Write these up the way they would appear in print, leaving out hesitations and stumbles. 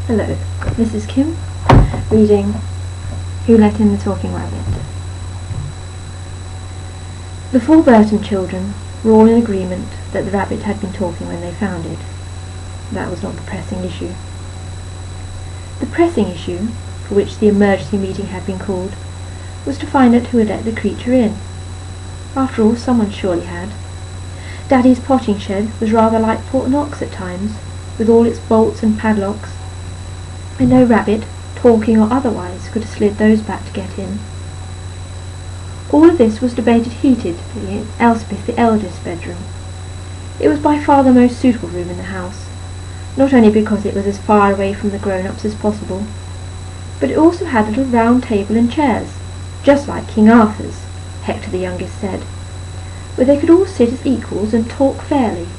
Hello, this is Kim, reading Who Let in the Talking Rabbit. The 4 Burton children were all in agreement that the rabbit had been talking when they found it. That was not the pressing issue. The pressing issue, for which the emergency meeting had been called, was to find out who had let the creature in. After all, someone surely had. Daddy's potting shed was rather like Fort Knox at times, with all its bolts and padlocks, and no rabbit, talking or otherwise, could have slid those back to get in. All of this was debated heatedly in Elspeth the eldest's bedroom. It was by far the most suitable room in the house, not only because it was as far away from the grown-ups as possible, but it also had a little round table and chairs, just like King Arthur's, Hector the youngest said, where they could all sit as equals and talk fairly.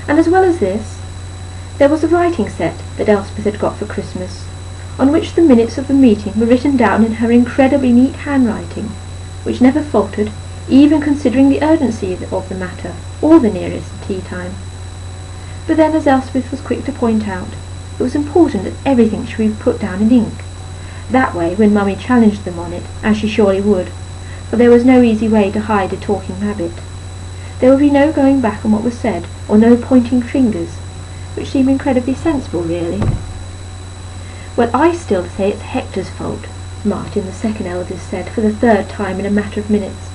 And as well as this, there was a writing set that Elspeth had got for Christmas, on which the minutes of the meeting were written down in her incredibly neat handwriting, which never faltered, even considering the urgency of the matter, or the nearest tea time. But then, as Elspeth was quick to point out, it was important that everything should be put down in ink. That way, when Mummy challenged them on it, as she surely would, for there was no easy way to hide a talking rabbit, there would be no going back on what was said, or no pointing fingers, which seemed incredibly sensible, really. Well, I still say it's Hector's fault, Martin, the second eldest, said for the 3rd time in a matter of minutes.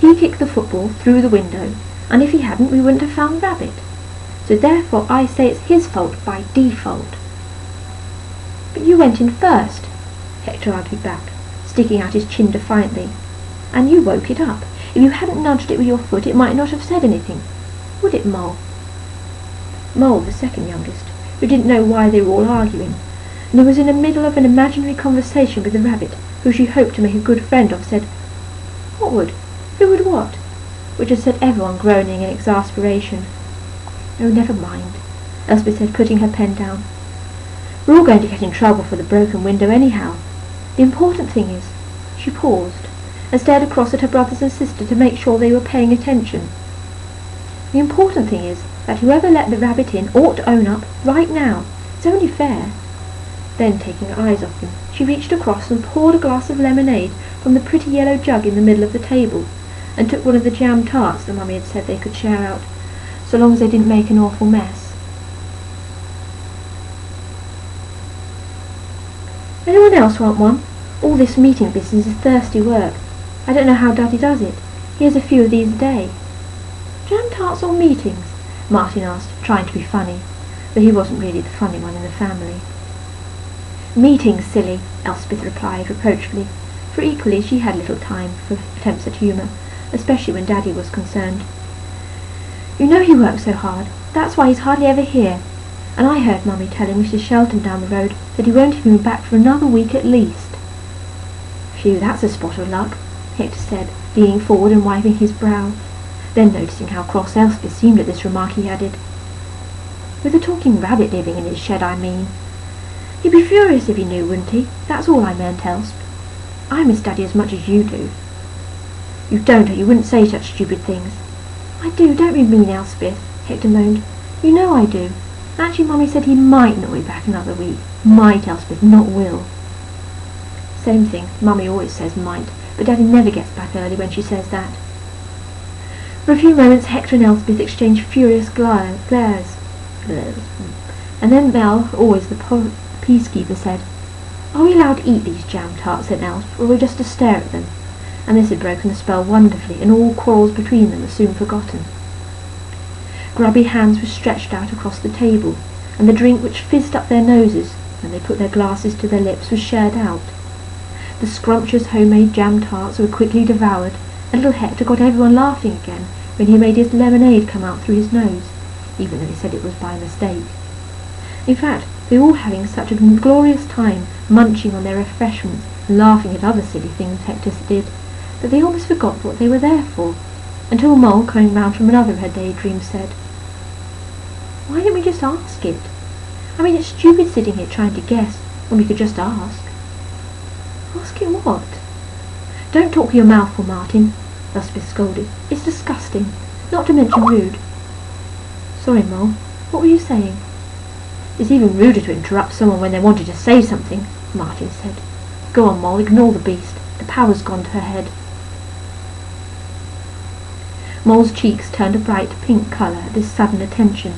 He kicked the football through the window, and if he hadn't, we wouldn't have found the rabbit. So therefore I say it's his fault by default. But you went in first, Hector argued back, sticking out his chin defiantly, and you woke it up. If you hadn't nudged it with your foot, it might not have said anything. Would it, Mole? Mole, the second youngest, who didn't know why they were all arguing, and who was in the middle of an imaginary conversation with the rabbit, who she hoped to make a good friend of, said, "What would? Who would what?" which had set everyone groaning in exasperation. "Oh, never mind," Elspeth said, putting her pen down. "We're all going to get in trouble for the broken window anyhow. The important thing is—" She paused, and stared across at her brothers and sister to make sure they were paying attention. "The important thing is that whoever let the rabbit in ought to own up right now. It's only fair." Then, taking her eyes off them, she reached across and poured a glass of lemonade from the pretty yellow jug in the middle of the table, and took one of the jam tarts that Mummy had said they could share out, so long as they didn't make an awful mess. "Anyone else want one? All this meeting business is thirsty work. I don't know how Daddy does it. He has a few of these a day." "Jam tarts or meetings?" Martin asked, trying to be funny, though he wasn't really the funny one in the family. "Meetings, silly," Elspeth replied reproachfully, for equally she had little time for attempts at humour, especially when Daddy was concerned. "You know he works so hard. That's why he's hardly ever here. And I heard Mummy telling Mrs. Shelton down the road that he won't even be back for another week at least." "Phew, that's a spot of luck," Hector said, leaning forward and wiping his brow. Then, noticing how cross Elspeth seemed at this remark, he added, "With a talking rabbit living in his shed, I mean. He'd be furious if he knew, wouldn't he? That's all I meant, Elsp. I miss Daddy as much as you do." "You don't, or you wouldn't say such stupid things." "I do, don't be mean, Elspeth," Hector moaned. "You know I do. Actually, Mummy said he might not be back another week. Might, Elspeth, not will." "Same thing. Mummy always says might, but Daddy never gets back early when she says that." For a few moments Hector and Elspeth exchanged furious glares. And then Mel, always the peacekeeper, said, "Are we allowed to eat these jam tarts?" said Elspeth, "or are we just to stare at them?" And this had broken the spell wonderfully, and all quarrels between them were soon forgotten. Grubby hands were stretched out across the table, and the drink which fizzed up their noses when they put their glasses to their lips was shared out. The scrumptious homemade jam tarts were quickly devoured, and little Hector got everyone laughing again when he made his lemonade come out through his nose, even though he said it was by mistake. In fact, they were all having such a glorious time munching on their refreshments and laughing at other silly things Hector did, that they almost forgot what they were there for, until Mole, coming round from another of her daydreams, said, "Why didn't we just ask it? I mean, it's stupid sitting here trying to guess, when we could just ask." "Ask it what?" "Don't talk with your mouth full, Martin," Elspeth scolded. "It's disgusting, not to mention rude." "Sorry, Mole. What were you saying?" It's even ruder to interrupt someone when they wanted to say something, Martin said. Go on, Moll, ignore the beast. The power's gone to her head. Moll's cheeks turned a bright pink colour at this sudden attention.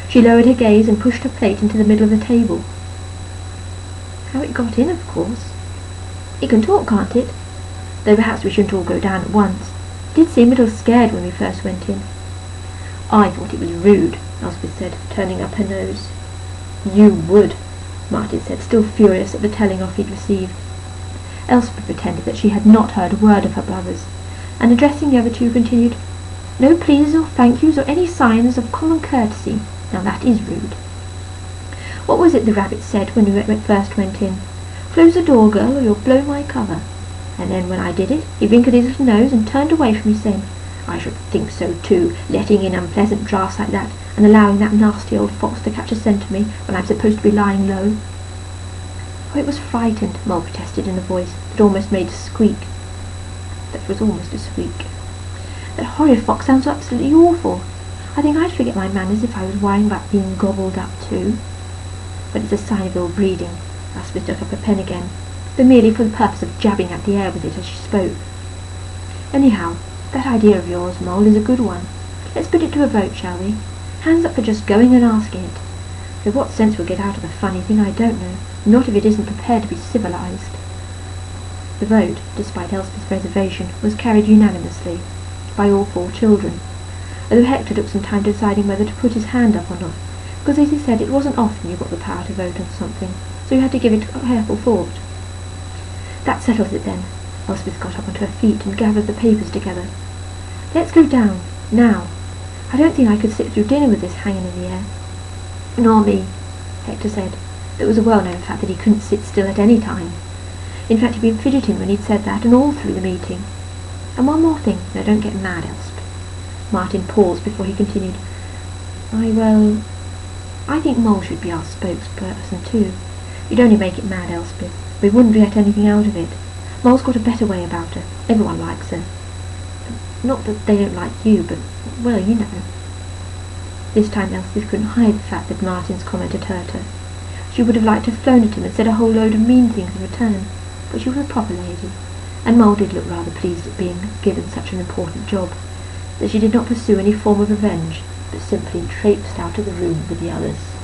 She lowered her gaze and pushed her plate into the middle of the table. How it got in, of course. It can talk, can't it? Though perhaps we shouldn't all go down at once. It did seem a little scared when we first went in. I thought it was rude, Elspeth said, turning up her nose. You would, Martin said, still furious at the telling off he'd received. Elspeth pretended that she had not heard a word of her brother's, and addressing the other two continued, No pleases or thank yous or any signs of common courtesy. Now that is rude. What was it the rabbit said when we first went in? Close the door, girl, or you'll blow my cover. And then when I did it, he wrinkled his little nose and turned away from me, saying, I should think so too, letting in unpleasant draughts like that, and allowing that nasty old fox to catch a scent of me when I'm supposed to be lying low. Oh, it was frightened, Moll protested in a voice that almost made a squeak. That was almost a squeak. That horrid fox sounds absolutely awful. I think I'd forget my manners if I was worrying about being gobbled up too. But it's a sign of ill breeding. Elspeth took up her pen again, but merely for the purpose of jabbing at the air with it as she spoke. Anyhow, that idea of yours, Moll, is a good one. Let's put it to a vote, shall we? Hands up for just going and asking it. Though what sense we'll get out of the funny thing I don't know, not if it isn't prepared to be civilised. The vote, despite Elspeth's reservation, was carried unanimously, by all 4 children, although Hector took some time deciding whether to put his hand up or not, because as he said it wasn't often you got the power to vote on something, so you had to give it careful thought. That settles it then. Elspeth got up onto her feet and gathered the papers together. Let's go down, now. I don't think I could sit through dinner with this hanging in the air. Nor me, Hector said. It was a well-known fact that he couldn't sit still at any time. In fact, he'd been fidgeting when he'd said that, and all through the meeting. And one more thing. Now, don't get mad, Elspeth. Martin paused before he continued. I think Moll should be our spokesperson too. You'd only make it mad, Elspeth. We wouldn't get anything out of it. Moll's got a better way about her. Everyone likes her. Not that they don't like you, but, well, you know. This time Elspeth couldn't hide the fact that Martin's comment had hurt her. She would have liked to have flown at him and said a whole load of mean things in return, but she was a proper lady, and Moll did look rather pleased at being given such an important job, that she did not pursue any form of revenge, but simply traipsed out of the room with the others.